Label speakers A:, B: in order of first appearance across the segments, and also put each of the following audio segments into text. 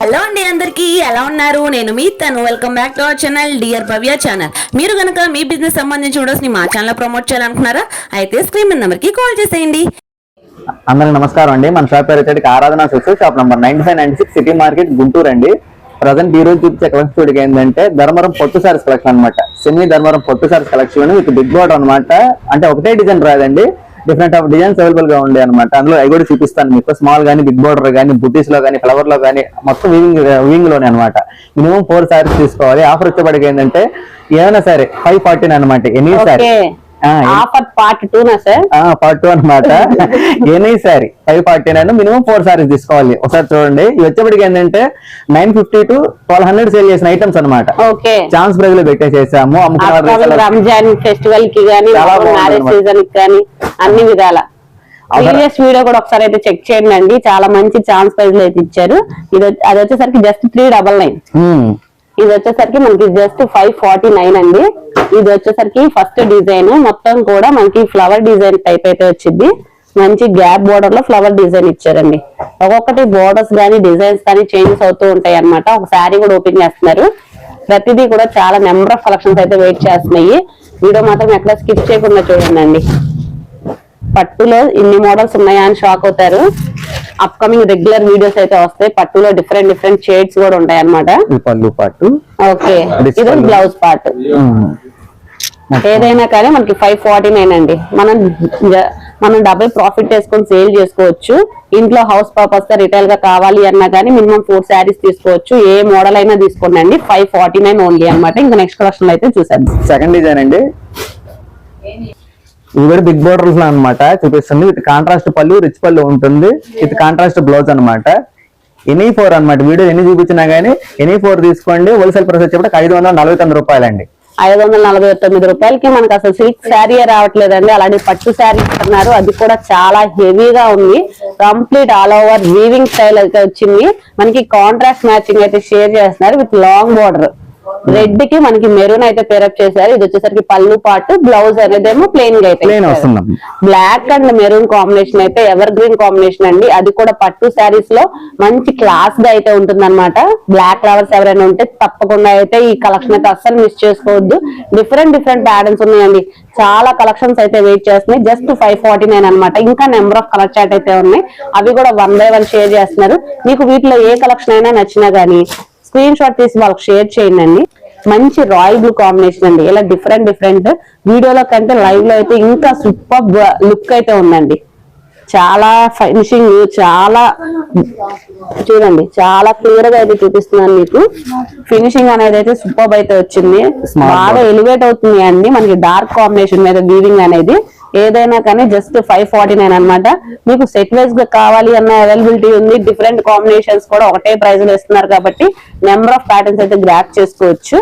A: Hello అండి, అందరికీ ఎలా ఉన్నారు? నేను మీ తను. Welcome back to our channel dear Bhavya channel. మీరు గనక మీ బిజినెస్ సంబంధించిన వీడియోస్ ని మా ఛానల్ ప్రమోట్ చేయాలనుకున్నారా? అయితే స్క్రీన్ మీద నెంబర్ కి కాల్ చేసేయండి.
B: అందరికి నమస్కారం అండి. మన షాప్ పేరు వచ్చేసి ఆరాధన silks, shop number 9596, city market, Guntur అండి. ప్రజెంట్ ఈ రోజు చూపించే కలెక్షన్ చూడగా ఏంటంటే ధర్మవరం పొట్టు సారీస్ కలెక్షన్ అనమాట. సెమీ ధర్మవరం పొట్టు sarees collection with big border అనమాట. అంటే ఒకటే డిజైన్ రాదండి, డిఫరెంట్ ఆఫ్ డిజైన్స్ అవైలబుల్ గా ఉండే అనమాట. అందులో అవి కూడా చూపిస్తాను మీకు. స్మాల్ గానీ, బిగ్ బోర్డర్ గానీ, బుటీస్ లో గానీ, ఫ్లవర్ లో గానీ, మొత్తం వివింగ్ లోనే అనమాట. మినిమం 4 సారీస్ తీసుకోవాలి. ఆఫర్ వచ్చేప్పటికి ఏంటంటే ఏమైనా సరే 549 అనమాట. ఎనీ సారీ
C: ఆఫర్ పార్ట్ 2 నా సార్?
B: పార్ట్ 2 అనమాట. ఎనీ సారీ 549, మినిమం 4 సారీస్ తీసుకోవాలి. ఒకసారి చూడండి. ఇవి వచ్చేప్పటికి ఏంటంటే 950 to 1200 సేల్ చేసిన ఐటమ్స్ అనమాట. ఛాన్స్ ప్రైజ్ లో పెట్టేసేసాము.
C: రంజాన్ ఫెస్టివల్ కి గానీ, మ్యారేజ్ సీజన్ కి గానీ అన్ని విధాల ప్రీవియస్ వీడియో కూడా ఒకసారి అయితే చెక్ చేయండి. చాలా మంచి ఛాన్స్ ప్రైజ్ లో అయితే ఇచ్చారు. అది వచ్చేసరికి జస్ట్ 399. ఇది వచ్చేసరికి మనకి జస్ట్ 549 అండి. ఇది వచ్చేసరికి ఫస్ట్ డిజైన్ మొత్తం కూడా మనకి ఫ్లవర్ డిజైన్ టైప్ అయితే వచ్చింది. మంచి గ్యాప్ బోర్డర్ లో ఫ్లవర్ డిజైన్ ఇచ్చారండి. ఒక్కొక్కటి బోర్డర్స్ కానీ డిజైన్స్ కానీ చేంజెస్ అవుతూ ఉంటాయి అనమాట. ఒక శారీ కూడా ఓపెన్ చేస్తున్నారు. ప్రతిదీ కూడా చాలా నెంబర్ ఆఫ్ కలెక్షన్స్ అయితే వెయిట్ చేస్తున్నాయి. వీడియో మాత్రం ఎక్కడ స్కిప్ చేయకుండా చూడండి. పట్టులో ఇన్ని మోడల్స్ ఉన్నాయా అని షాక్ అవుతారు. అప్కమింగ్ రెగ్యులర్ వీడియోస్ అయితే వస్తాయి. పట్టులో డిఫరెంట్ షేడ్స్ కూడా ఉంటాయి అనమాట. ఓకే, ఇది బ్లౌజ్ పార్ట్. ఏదైనా కానీ మనకి 549 అండి. మనం డబుల్ ప్రాఫిట్ వేసుకొని సేల్ చేసుకోవచ్చు. ఇంట్లో హౌస్ పర్పస్ గా రిటైల్ గా కావాలి అన్నా కానీ మినిమం 4 శారీస్ తీసుకోవచ్చు. ఏ మోడల్ అయినా తీసుకోండి. 549 ఓన్లీ అనమాట. ఇంకా నెక్స్ట్ కలెక్షన్ అయితే చూసాను.
B: సెకండ్ డిజైన్ అండి. ఇది కూడా బిగ్ బోర్డర్స్ లో అనమాట చూపిస్తుంది. విత్ కాంట్రాస్ట్ పళ్ళు, రిచ్ పళ్ళు ఉంటుంది. విత్ కాంట్రాస్ట్ బ్లౌజ్ అనమాట. ఎనీ 4 అనమాట. వీడియో ఎన్ని చూపించినా గానీ ఎనీ 4 తీసుకోండి. హోల్సేల్ ప్రైస్ వచ్చేప్పటికి 549 రూపాయలండి.
C: 549 రూపాయలకి మనకి అసలు సిల్క్ శారీ రావట్లేదండి. అలాంటి పట్టు శారీ ఇస్తున్నారు. అది కూడా చాలా హెవీగా ఉంది. Complete all over weaving style అయితే వచ్చింది. మనకి కాంట్రాస్ట్ మ్యాచింగ్ అయితే షేర్ చేస్తున్నారు విత్ లాంగ్ బోర్డర్. రెడ్ కి మనకి మెరూన్ అయితే పేరప్ చేశారు. ఇది వచ్చేసరికి పళ్ళు పాటు, బ్లౌజ్ అనేదేమో ప్లెయిన్ గా అయితే బ్లాక్ అండ్ మెరూన్ కాంబినేషన్ అయితే ఎవర్ గ్రీన్ కాంబినేషన్ అండి. అది కూడా పట్టు శారీస్ లో మంచి క్లాస్ గా అయితే ఉంటుంది అనమాట. బ్లాక్ ఫ్లవర్స్ ఎవరైనా ఉంటే తప్పకుండా అయితే ఈ కలెక్షన్ అయితే అస్సలు మిస్ చేసుకోవద్దు. డిఫరెంట్ ప్యాటర్న్స్ ఉన్నాయండి. చాలా కలెక్షన్స్ అయితే వెయిట్ చేస్తున్నాయి. జస్ట్ 549 అనమాట. ఇంకా నెంబర్ ఆఫ్ కలర్ చార్ట్ అయితే ఉన్నాయి. అవి కూడా 1 by 1 షేర్ చేస్తున్నారు. మీకు వీటిలో ఏ కలెక్షన్ అయినా నచ్చినా గానీ స్క్రీన్ షాట్ తీసి వాళ్ళకి షేర్ చేయండి. మంచి రాయల్ బ్లూ కాంబినేషన్ అండి. ఇలా డిఫరెంట్ వీడియోలో కంటే లైవ్ లో అయితే ఇంకా సూపర్ లుక్ అయితే ఉందండి. చాలా ఫినిషింగ్, చాలా చూడండి, చాలా క్లియర్ గా అయితే చూపిస్తున్నాను మీకు. ఫినిషింగ్ అనేది అయితే సూపర్ అయితే వచ్చింది. బాగా ఎలివేట్ అవుతుంది అండి మనకి డార్క్ కాంబినేషన్ మీద వీవింగ్ అనేది. ఏదైనా కానీ జస్ట్ 549 అనమాట. మీకు సెట్ వైజ్ గా కావాలి అన్న అవైలబిలిటీ ఉంది. డిఫరెంట్ కాంబినేషన్స్ కూడా ఒకటే ప్రైస్ లో ఇస్తున్నారు కాబట్టి నెంబర్ ఆఫ్ ప్యాటర్న్స్ అయితే గ్రాప్ చేసుకోవచ్చు.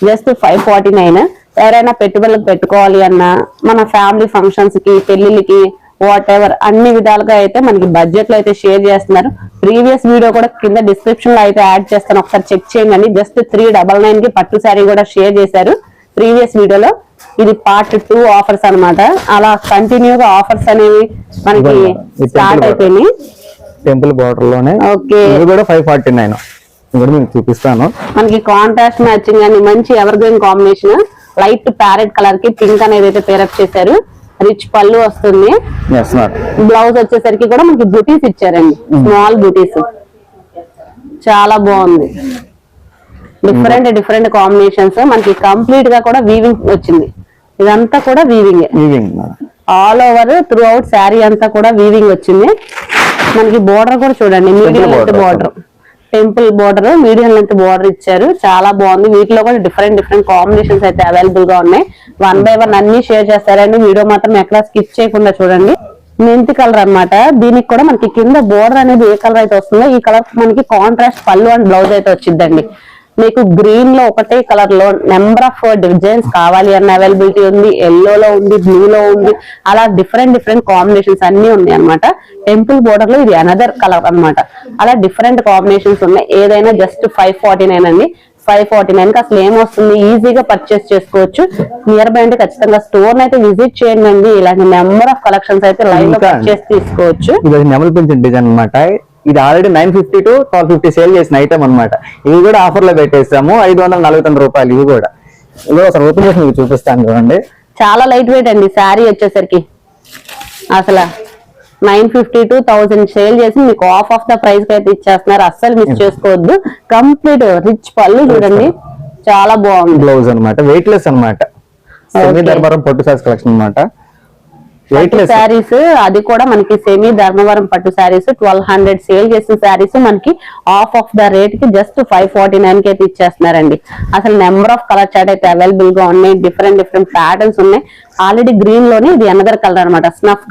C: జస్ట్ 549. ఎవరైనా పెట్టుబడులకు పెట్టుకోవాలి అన్నా, మన ఫ్యామిలీ ఫంక్షన్స్ కి, పెళ్లికి, వాట్ ఎవర్ అన్ని విధాలుగా అయితే మనకి బడ్జెట్ లో అయితే షేర్ చేస్తున్నారు. ప్రీవియస్ వీడియో కూడా కింద డిస్క్రిప్షన్ లో అయితే యాడ్ చేస్తాను, ఒకసారి చెక్ చేయండి. జస్ట్ 399 కి పట్టు శారీ కూడా షేర్ చేశారు ప్రీవియస్ వీడియోలో. ఇది పార్ట్ 2 ఆఫర్స్ అనమాట. అలా కంటిన్యూగా ఆఫర్స్ అనేవి మనకి స్టార్ట్ అయిపోయినాయి.
B: టెంపుల్ బోర్డర్ లోనే. ఓకే, ఇది కూడా 549 మీకు చూపిస్తాను. మనకి
C: కాంట్రాస్ట్ మ్యాచింగ్ అని మంచి ever green combination. Light parrot colour కి పింక్ అనేది అయితే పేరప్ చేశారు. రిచ్ పళ్ళు వస్తుంది. బ్లౌజ్ వచ్చేసరికి కూడా మనకి బూటీస్ ఇచ్చారండి, స్మాల్ బూటీస్. చాలా బాగుంది. Different combinations. మనకి కంప్లీట్ గా కూడా వీవింగ్ వచ్చింది. ఇదంతా కూడా weaving all over through out sari అంతా కూడా వీవింగ్ వచ్చింది. మనకి బోర్డర్ కూడా చూడండి, medium length border, temple border, medium length border ఇచ్చారు. చాలా బాగుంది. వీటిలో కూడా డిఫరెంట్ కాంబినేషన్స్ అయితే అవైలబుల్ గా ఉన్నాయి. 1 by 1 అన్ని షేర్ చేస్తారండి. వీడియో మాత్రం ఎక్కడ స్కిప్ చేయకుండా చూడండి. మెంతి కలర్ అనమాట. దీనికి కూడా మనకి కింద బోర్డర్ అనేది ఏ కలర్ అయితే వస్తుందో ఈ కలర్ మనకి కాంట్రాస్ట్ పళ్ళు అండ్ బ్లౌజ్ అయితే వచ్చిందండి. మీకు గ్రీన్ లో ఒకటే కలర్ లో నెంబర్ ఆఫ్ డిజైన్స్ కావాలి అన్న అవైలబిలిటీ ఉంది. ఎల్లోలో ఉంది, బ్లూలో ఉంది. అలా డిఫరెంట్ కాంబినేషన్స్ అన్ని ఉన్నాయి అనమాట. టెంపుల్ బోర్డర్ లో ఇది అనదర్ కలర్ అనమాట. అలా డిఫరెంట్ కాంబినేషన్స్ ఉన్నాయి. ఏదైనా జస్ట్ 549 అండి. 549 కి అసలు ఏమొస్తుంది, ఈజీగా పర్చేస్ చేసుకోవచ్చు. నియర్ బై అంటే ఖచ్చితంగా స్టోర్ అయితే విజిట్ చేయండి. ఇలాంటి నెంబర్ ఆఫ్ కలెక్షన్స్ అయితే లైవ్ లో పర్చేస్ తీసుకోవచ్చు.
B: ఇది నెమలి పింఛన్ డిజైన్ అన్నమాట. ఇది ఆల్రెడీ 950 to 1250 సేల్ చేసిన ఐటమ్ అన్నమాట. ఇవి కూడా ఆఫర్ లో పెట్టేసాము 549 రూపాయలు. ఇవి కూడా ఇవి అసలు ఓపెన్ చేసి మీకు చూపిస్తాను చూడండి.
C: చాలా లైట్ వెయిట్ అండి శారీ వచ్చేసరికి. అసలు 950 to 1000 సేల్ చేసి మీకు ఆఫ్ ద ప్రైస్ కి అయితే ఇచ్చేస్తున్నారు. అస్సలు మిస్ చేసుకోవద్దు. కంప్లీట్ రిచ్ పళ్ళు చూడండి, చాలా బాగుంది.
B: బ్లౌజ్ అన్నమాట, వెయిట్ లెస్ అన్నమాట. సెమీ ధర్మవరం పట్టు సారీస్ కలెక్షన్ అన్నమాట.
C: శారీస్ అది కూడా మనకి సెమీ ధర్మవరం పట్టు శారీస్ 1200 సేల్ చేసిన శారీస్ మనకి ఆఫ్ ద రేట్ కి జస్ట్ 549 కి అయితే ఇచ్చేస్తున్నారండి. అసలు నెంబర్ ఆఫ్ కలర్ చార్ట్ అయితే అవైలబుల్ గా ఉన్నాయి. డిఫరెంట్ ప్యాటర్న్స్ ఉన్నాయి. ఆల్రెడీ గ్రీన్ లోనే ఇది అనదర్ కలర్ అనమాట, స్నఫ్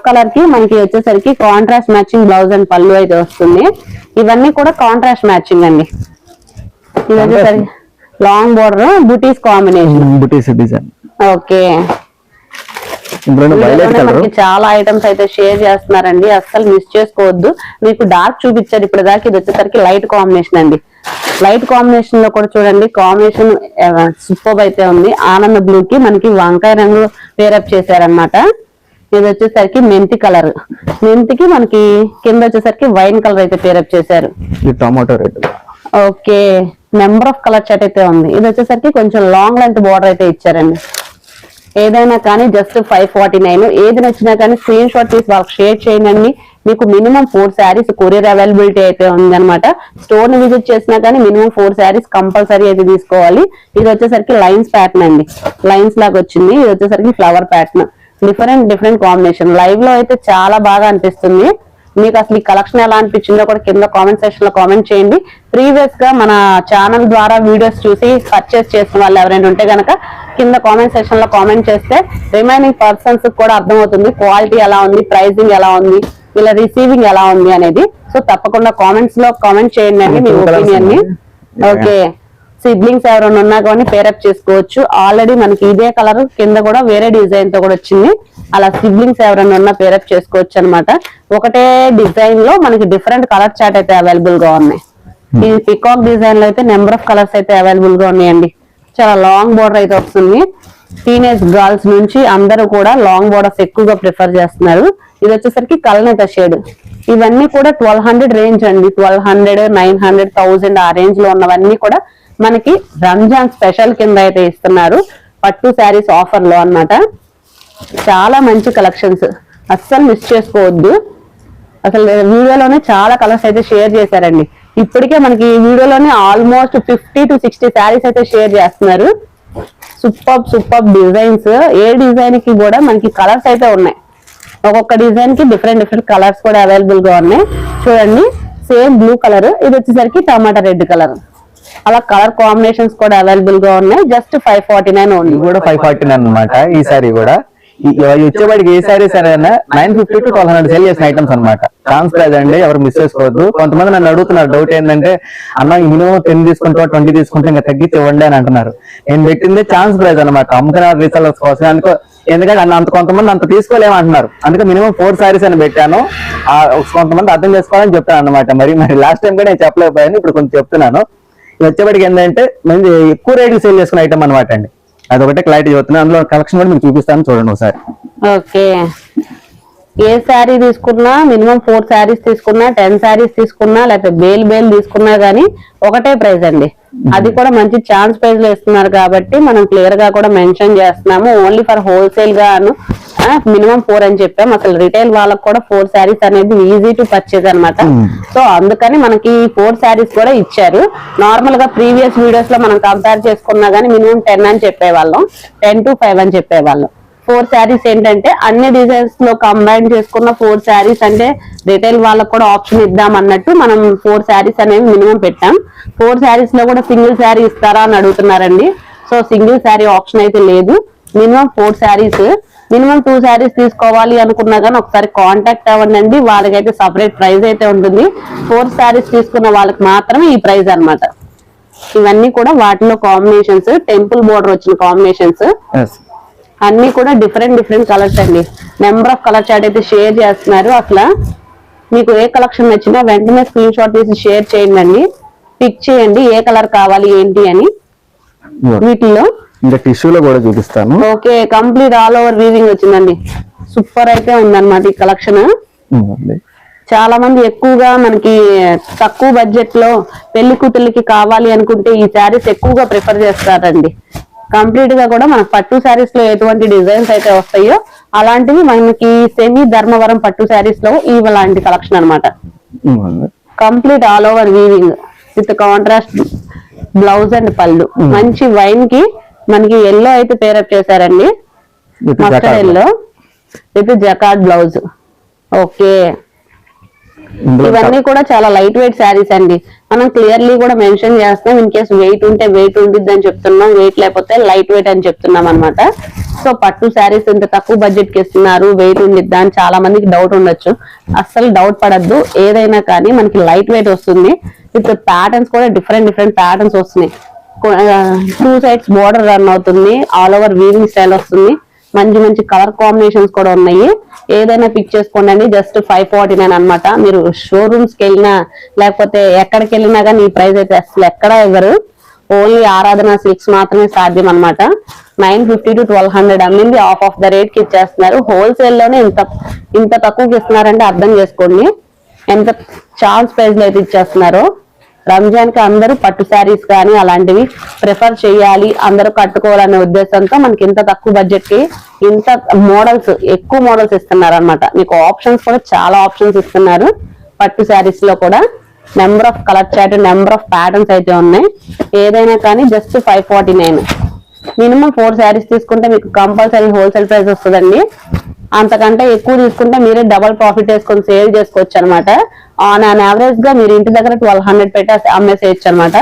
C: కలర్ కి మనకి వచ్చేసరికి కాంట్రాస్ట్ మ్యాచింగ్ బ్లౌజ్ అండ్ పళ్ళు అయితే వస్తుంది. ఇవన్నీ కూడా కాంట్రాస్ట్ మ్యాచింగ్ అండి. ఇది వచ్చేసరికి లాంగ్ బోర్డర్ బుటీస్ కాంబినేషన్,
B: బుటీస్ డిజైన్.
C: ఓకే, మనకి చాలా ఐటమ్స్ అయితే షేర్ చేస్తున్నారండి. అస్సలు మిస్ చేసుకోవద్దు. మీకు డార్క్ చూపించారు ఇప్పుడు దాకా, ఇది వచ్చేసరికి లైట్ కాంబినేషన్ అండి. లైట్ కాంబినేషన్ లో కూడా చూడండి కాంబినేషన్ సూపర్ అయితే ఉంది. ఆనంద బ్లూ కి మనకి వంకాయ రంగు పేరప్ చేశారనమాట. ఇది వచ్చేసరికి మెంతి కలర్, మెంతికి మనకి కింద వచ్చేసరికి వైన్ కలర్ అయితే పేరప్ చేశారు.
B: Tomato red.
C: Okay, number of colour chart అయితే ఉంది. ఇది వచ్చేసరికి కొంచెం లాంగ్ లెంత్ బార్డర్ అయితే ఇచ్చారండి. ఏదైనా కానీ జస్ట్ 549. ఏది నచ్చినా కానీ స్క్రీన్ షాట్ తీసి వాళ్ళకి షేర్ చేయండి. మీకు మినిమం 4 శారీస్ కొరియర్ అవైలబిలిటీ అయితే ఉందన్నమాట. స్టోర్ ని విజిట్ చేసినా కానీ మినిమం 4 శారీస్ కంపల్సరీ అయితే తీసుకోవాలి. ఇది వచ్చేసరికి లైన్స్ ప్యాటర్న్ అండి, లైన్స్ లాగా వచ్చింది. ఇది వచ్చేసరికి flower pattern, different combination. Live లో అయితే చాలా బాగా అనిపిస్తుంది. మీకు అసలు ఈ కలెక్షన్ ఎలా అనిపించిందో కూడా కింద కామెంట్ సెక్షన్ లో కామెంట్ చేయండి. ప్రీవియస్ గా మన ఛానల్ ద్వారా వీడియోస్ చూసి పర్చేస్ చేసిన వాళ్ళు ఎవరైనా ఉంటే గనక కింద కామెంట్ సెక్షన్ లో కామెంట్ చేస్తే రిమైనింగ్ పర్సన్స్ కూడా అర్థమవుతుంది క్వాలిటీ ఎలా ఉంది, ప్రైసింగ్ ఎలా ఉంది, ఇలా రిసీవింగ్ ఎలా ఉంది అనేది. సో తప్పకుండా కామెంట్స్ లో కామెంట్ చేయండి అండి మీ ఒపీనియన్ ని. ఓకే, సిబ్లింగ్స్ ఎవరైనా ఉన్నా కానీ పేరప్ చేసుకోవచ్చు. ఆల్రెడీ మనకి ఇదే కలర్ కింద కూడా వేరే డిజైన్ తో కూడా వచ్చింది. అలా సిబ్లింగ్స్ ఎవరైనా ఉన్నా పేరప్ చేసుకోవచ్చు అనమాట. ఒకటే డిజైన్ లో మనకి డిఫరెంట్ కలర్ చార్ట్ అయితే అవైలబుల్ గా ఉన్నాయి. ఈ పికాక్ డిజైన్ లో అయితే నెంబర్ ఆఫ్ కలర్స్ అయితే అవైలబుల్ గా ఉన్నాయండి. చాలా లాంగ్ బోర్డర్ అయితే వస్తుంది. టీనేజ్ గర్ల్స్ నుంచి అందరూ కూడా లాంగ్ బోర్డర్స్ ఎక్కువగా ప్రిఫర్ చేస్తున్నారు. ఇది వచ్చేసరికి కలనేత షేడ్. ఇవన్నీ కూడా 1200 రేంజ్ అండి. 1200, 900, 1000 ఆ రేంజ్ లో ఉన్నవన్నీ కూడా మనకి రంజాన్ స్పెషల్ కింద అయితే ఇస్తున్నారు. పట్టు శారీస్ ఆఫర్ లో అన్నమాట. చాలా మంచి కలెక్షన్స్, అస్సలు మిస్ చేసుకోవద్దు. అసలు వీడియోలోనే చాలా కలర్స్ అయితే షేర్ చేశారండి. ఇప్పటికే మనకి ఈ వీడియోలోనే ఆల్మోస్ట్ 50 to 60 శారీస్ అయితే షేర్ చేస్తున్నారు. Super designs. ఏ డిజైన్ కి కూడా మనకి కలర్స్ అయితే ఉన్నాయి. ఒక్కొక్క డిజైన్ కి డిఫరెంట్ కలర్స్ కూడా అవైలబుల్ గా ఉన్నాయి. చూడండి, సేమ్ బ్లూ కలర్, ఇది వచ్చేసరికి టమాటా రెడ్ కలర్. అలా కలర్ కాంబినేషన్స్ కూడా అవైలబుల్ గా ఉన్నాయి. Just 549 only.
B: కూడా 549 అన్నమాట. ఈ సారీ కూడా వచ్చేవాడికి ఏ సారీస్ అయినా 950 to 1200 సేల్ చేసిన ఐటమ్స్ అనమాట. ఛాన్స్ ప్రైజ్ అండి, ఎవరు మిస్ చేసుకోవద్దు. కొంతమంది నన్ను అడుగుతున్నారు, డౌట్ ఏంటంటే అన్న మినిమం 10 తీసుకుంటా 20 తీసుకుంటే ఇంకా తగ్గించి ఇవ్వండి అని అంటున్నారు. నేను పెట్టింది ఛాన్స్ ప్రైజ్ అనమాట, అమ్ముకున్న రీసెల్లర్స్ కోసం. అనుకో, ఎందుకంటే అంత కొంతమంది అంత తీసుకోలేమంటున్నారు. అందుకే మినిమం 4 సారీస్ అని పెట్టాను. కొంతమంది అర్థం చేసుకోవాలని చెప్తాను అనమాట. మరి లాస్ట్ టైం కూడా నేను చెప్పలేకపోయాను, ఇప్పుడు కొంచెం చెప్తున్నాను. వచ్చేవాడికి ఏంటంటే మంచి ఎక్కువ రేట్లు సేల్ చేసుకున్న ఐటమ్ అనమాట అండి. అదొకటే క్లారిటీ చెప్తున్నాను. అందులో కలెక్షన్ కూడా మీకు చూపిస్తాను, చూడండి ఒకసారి.
C: ఓకే, ఏ శారీ తీసుకున్నా మినిమం 4 శారీస్ తీసుకున్నా, 10 శారీస్ తీసుకున్నా, లేకపోతే బేల్ తీసుకున్నా గానీ ఒకటే ప్రైస్ అండి. అది కూడా మంచి ఛాన్స్ ప్రైస్ లో ఇస్తున్నారు కాబట్టి మనం క్లియర్ గా కూడా మెన్షన్ చేస్తున్నాము. ఓన్లీ ఫర్ హోల్సేల్ గాను మినిమం 4 అని చెప్పాం. అసలు రిటైల్ వాళ్ళకి కూడా 4 శారీస్ అనేది ఈజీ టు పర్చేజ్ అనమాట. సో అందుకని మనకి 4 శారీస్ కూడా ఇచ్చారు. నార్మల్ గా ప్రీవియస్ వీడియోస్ లో మనం కంపేర్ చేసుకున్నా గానీ మినిమం 10 అని చెప్పేవాళ్ళం, 10 to 5 అని చెప్పేవాళ్ళం. 4 శారీస్ ఏంటంటే అన్ని డిజైన్స్ లో కంబైన్ చేసుకున్న 4 శారీస్ అంటే రిటైల్ వాళ్ళకు కూడా ఆప్షన్ ఇద్దాం అన్నట్టు మనం 4 శారీస్ అనేవి మినిమం పెట్టాం. 4 శారీస్ లో కూడా సింగిల్ శారీ ఇస్తారా అని అడుగుతున్నారండి. సో సింగిల్ శారీ ఆప్షన్ అయితే లేదు. మినిమం 4 శారీస్. మినిమం 2 శారీస్ తీసుకోవాలి అనుకున్నా కానీ ఒకసారి కాంటాక్ట్ అవ్వండి. వాళ్ళకైతే సపరేట్ ప్రైస్ అయితే ఉంటుంది. 4 శారీస్ తీసుకున్న వాళ్ళకి మాత్రమే ఈ ప్రైస్ అన్నమాట. ఇవన్నీ కూడా వాటిలో కాంబినేషన్స్, టెంపుల్ బోర్డర్ వచ్చిన కాంబినేషన్స్ అన్ని కూడా డిఫరెంట్ కలర్స్ అండి. నెంబర్ ఆఫ్ కలర్ చార్ట్ అయితే షేర్ చేస్తున్నారు. అసలు మీకు ఏ కలెక్షన్ నచ్చినా వెంటనే స్క్రీన్ షాట్ తీసి షేర్ చేయండి. పిక్ చేయండి ఏ కలర్ కావాలి ఏంటి అని. వీటిలో
B: ఇంకా టిష్యూలో కూడా చూపిస్తాను.
C: Okay, complete all over weaving వచ్చిందండి. సూపర్ అయితే ఉందన్నమాట ఈ కలెక్షన్. చాలా మంది ఎక్కువగా మనకి తక్కువ బడ్జెట్ లో పెళ్లి కూతుళ్ళకి కావాలి అనుకుంటే ఈ శారీస్ ఎక్కువగా ప్రిఫర్ చేస్తారండి. కంప్లీట్ గా కూడా మన పట్టు శారీస్ లో ఎటువంటి డిజైన్స్ అయితే వస్తాయో అలాంటివి మనకి సెమీ ధర్మవరం పట్టు శారీస్ లో ఇలాంటి కలెక్షన్ అన్నమాట. Complete all over weaving with contrast blouse and పళ్ళు. మంచి వైన్ కి మనకి ఎల్లో అయితే పేరప్ చేశారండి, mustard yellow with jacquard blouse. Okay, ఇవన్నీ కూడా చాలా లైట్ వెయిట్ శారీస్ అండి. మనం క్లియర్లీ కూడా మెన్షన్ చేస్తాం, ఇన్ కేసు వెయిట్ ఉంటే వెయిట్ ఉండిద్ది అని చెప్తున్నాం, వెయిట్ లేకపోతే లైట్ వెయిట్ అని చెప్తున్నాం అనమాట. సో పట్టు శారీస్ ఇంత తక్కువ బడ్జెట్ కి ఇస్తున్నారు, వెయిట్ ఉండిద్దా అని చాలా మందికి డౌట్ ఉండొచ్చు. అస్సలు డౌట్ పడద్దు, ఏదైనా కానీ మనకి లైట్ వెయిట్ వస్తుంది. విత్ ప్యాటర్న్స్ కూడా డిఫరెంట్ ప్యాటర్న్స్ వస్తున్నాయి. 2 సైడ్స్ బోర్డర్ రన్ అవుతుంది, ఆల్ ఓవర్ వీవింగ్ స్టైల్ వస్తుంది. మంచి కలర్ కాంబినేషన్స్ కూడా ఉన్నాయి. ఏదైనా పిక్ చేసుకోండి, జస్ట్ 549 అనమాట. మీరు షోరూమ్స్ కి వెళ్ళినా లేకపోతే ఎక్కడికి వెళ్ళినా కానీ ఈ ప్రైస్ అయితే అసలు ఎక్కడ ఇవ్వరు. ఓన్లీ ఆరాధన సిల్క్స్ మాత్రమే సాధ్యం అనమాట. 950 to 1200 అమ్మింది ఆఫ్ ద రేట్ కి ఇచ్చేస్తున్నారు. హోల్సేల్ లోనే ఇంత తక్కువకి ఇస్తున్నారంటే అర్థం చేసుకోండి ఎంత ఛాన్స్ ప్రైస్ లో అయితే ఇచ్చేస్తున్నారు. రంజాన్ కి అందరూ పట్టు శారీస్ కానీ అలాంటివి ప్రిఫర్ చేయాలి, అందరూ కట్టుకోవాలనే ఉద్దేశంతో మనకి ఇంత తక్కువ బడ్జెట్ కి ఇంత మోడల్స్, ఎక్కువ మోడల్స్ ఇస్తున్నారు అనమాట. మీకు ఆప్షన్స్ కూడా చాలా ఆప్షన్స్ ఇస్తున్నారు. పట్టు శారీస్ లో కూడా number of colour chart, number of patterns అయితే ఉన్నాయి. ఏదైనా కానీ జస్ట్ 549. మినిమం 4 శారీస్ తీసుకుంటే మీకు కంపల్సరీ హోల్సేల్ ప్రైస్ వస్తుందండి. అంతకంటే ఎక్కువ తీసుకుంటే మీరే డబల్ ప్రాఫిట్ వేసుకొని సేల్ చేసుకోవచ్చు అనమాట. ఆన్ యావరేజ్ గా మీరు ఇంటి దగ్గర 1200 పెట్టి అమ్మేసేయచ్చు అనమాట.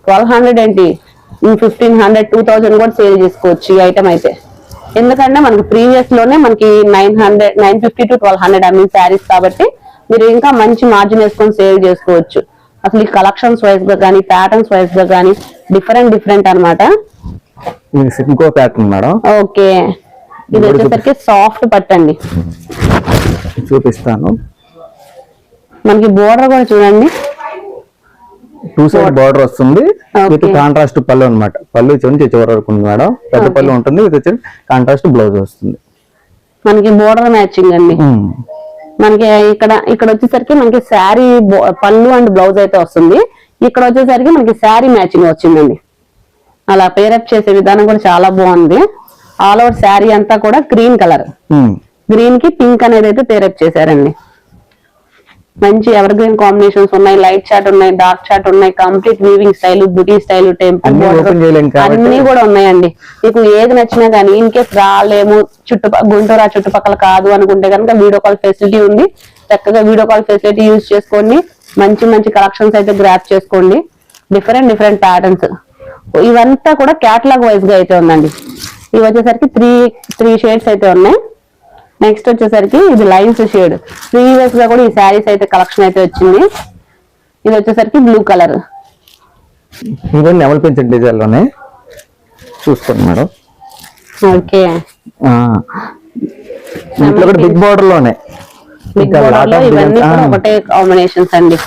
C: 1200 ఏంటి, 1500, 2000 కూడా సేల్ చేసుకోవచ్చు ఈ ఐటమ్ అయితే. ఎందుకంటే మనకి ప్రీవియస్ లోనే మనకి 950 to 1200 అమ్మిన శారీస్ కాబట్టి మీరు ఇంకా మంచి మార్జిన్ వేసుకొని సేల్ చేసుకోవచ్చు. అసలు ఈ కలెక్షన్స్ వైజ్ గా కానీ ప్యాటర్న్స్ వైజ్ గా కానీ డిఫరెంట్ అనమాట.
B: ఇంకో ప్యాటర్న్ మేడం.
C: ఓకే, ఇది వచ్చేసరికి సాఫ్ట్ పట్టండి,
B: చూపిస్తాను.
C: మనకి బోర్డర్ కూడా చూడండి,
B: 2 సైడ్ బోర్డర్ వస్తుంది విత్ కాంట్రాస్ట్ పళ్ళు అనమాట. పళ్ళు చివరి వరకు ఉంది మేడం, పెద్ద పళ్ళు ఉంటుంది, ఇది కాంట్రాస్ట్ బ్లౌజ్ వస్తుంది.
C: మనకి బోర్డర్ మ్యాచింగ్ అండి. మనకి ఇక్కడ వచ్చేసరికి మనకి శారీ పళ్ళు అండ్ బ్లౌజ్ అయితే వస్తుంది. ఇక్కడ వచ్చేసరికి మనకి శారీ మ్యాచింగ్ వచ్చిందండి. అలా పేరప్ చేసే విధానం కూడా చాలా బాగుంది. ఆల్ ఓవర్ శారీ అంతా కూడా గ్రీన్ కలర్, గ్రీన్ కి పింక్ అనేది అయితే పేరప్ చేశారండి. మంచి ఎవర్ గ్రీన్ కాంబినేషన్స్ ఉన్నాయి, లైట్ చార్ట్ ఉన్నాయి, డార్క్ చార్ట్ ఉన్నాయి, కంప్లీట్ వీవింగ్ స్టైల్, బుటీ స్టైల్, టెంపుల్ అన్ని కూడా ఉన్నాయండి. మీకు ఏది నచ్చినా కానీ ఇన్ కేస్ రాలేము, గుంటూరు చుట్టుపక్కల కాదు అనుకుంటే కనుక వీడియో కాల్ ఫెసిలిటీ ఉంది. చక్కగా వీడియో కాల్ ఫెసిలిటీ యూజ్ చేసుకోండి. మంచి కలెక్షన్స్ అయితే గ్రాప్ చేసుకోండి. డిఫరెంట్ ప్యాటర్న్స్ ఇవంతా కూడా క్యాటలాగ్ వైజ్ గా అయితే ఉందండి. ఇవి వచ్చేసరికి త్రీ షేడ్స్ అయితే ఉన్నాయి. నెక్స్ట్ వచ్చేసరికి ఇది లైన్స్ షేడ్. ప్రీవియస్ గా కూడా ఈ శారీస్ అయితే కలెక్షన్ అయితే వచ్చింది. ఇది వచ్చేసరికి బ్లూ కలర్,
B: నెమల్ పెంచిన డిజైన్ లోనే చూసుకోండి మేడం.
C: ఓకే,
B: బిగ్ బోర్డర్ లోనే
C: ఇవన్నీ కూడా ఒకటే కాంబినేషన్స్ అండి.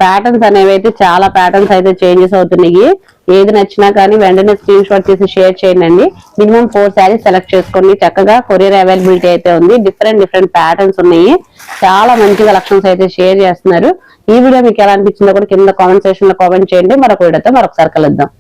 C: ప్యాటర్న్స్ అనేవి అయితే చాలా ప్యాటర్న్స్ అయితే చేంజెస్ అవుతున్నాయి. ఏది నచ్చినా కానీ వెంటనే స్క్రీన్ షాట్ చేసి షేర్ చేయండి. మినిమం 4 శారీస్ సెలెక్ట్ చేసుకోండి. చక్కగా కొరియర్ అవైలబిలిటీ అయితే ఉంది. డిఫరెంట్ ప్యాటర్న్స్ ఉన్నాయి. చాలా మంచి కలెక్షన్స్ అయితే షేర్ చేస్తున్నారు. ఈ వీడియో మీకు ఎలా అనిపించిందో కూడా కింద కామెంట్ సెక్షన్ లో కామెంట్ చేయండి. మరొక వీడియోతో మరొకసారి కలుద్దాం.